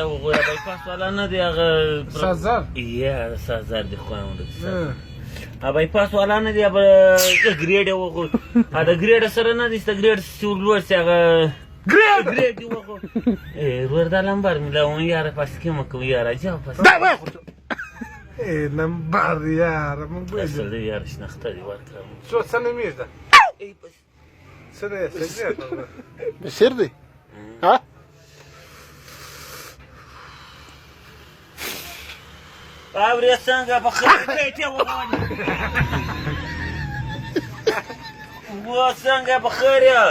وګوره بایپاس والا نه دی هغه سازار یا سازار دی خو هم بایپاس والا نه دی د ګریډ وګوره د ګریډ سره نه دی د ګریډ سور لوړ سي هغه ګریډ دی وګوره ور دا نمبر مې لا ون یاره پاس کې مکو یاره جا پاس دا وای خو نمبر یاره مونږ به اصل یاره شناخته دی ورکړم څو څه نومیږي ده څه دی سګرټ بشیر دی ها اورې څنګه په خبرې پیټه وګورې و څنګه په خیره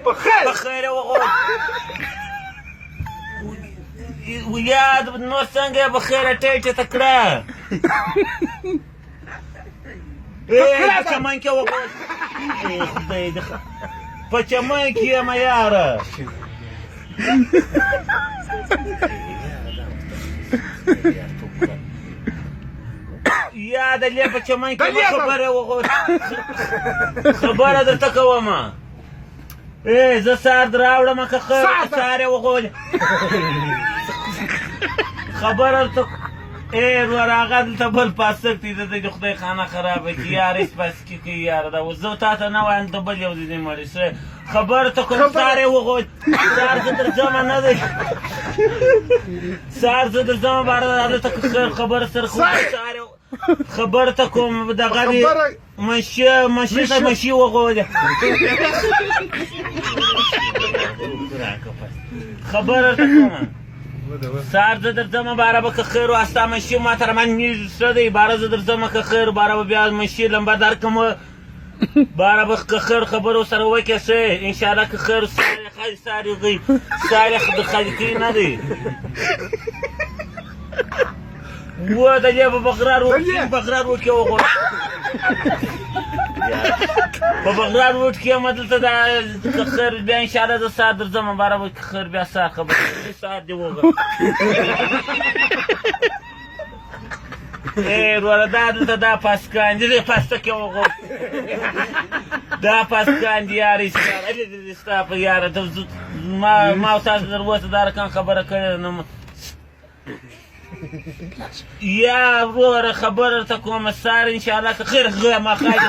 په خیره وګورې ویاد نو څنګه په خیره ټیټه تکړه په چمن کې وګورې خدای دې په چمن کې یم یاره یا د لې په چمن کې خبره وغوښته خبره درته کومه زه سهار راوړم که سهار یې وغوښته خبره درته ور هغه دلته بل پاسک دی د خدای خانه خرابه کړي یار هېڅ پاس کې کوي یاره دا اوس زه تا ته نه وایم ته بل یو دی مړی سره خبره ته کوم سهار یې وغوښته سهار زه درځمه نه دی سهار زه درځمه باره هلته خبره سره سهار خبر ته کوم دغه دی مشي ته مشي وغوښته خبره ته کومه سهار زه درځمه باره به که خیر و ستا مشي ما تر من څه دی باره زه درځمه که خیر باره به بیا مشي لمبه درکړم باره به که خیر خبرو سره وکړې ښه انشاءالله که خیر ساري غي ساري د خلقي نه دی و د دې په بغرار وکړې وغوړه په بغرار وکړې مدلته دا که خیر بیا انشاءالله زه سهار درځم باره به که خیر بیا سهار خبره سهار دې وګوره وروره دا دلته دا پاسکان دي پاسته کې وغوړه دا پاسکان دي یارې ستا په یاره ما او تاسو تر اوسه دا رقم خبره کړې نه یا وروره خبره ته کومه سهار انشاءالله که خیر ما خاجه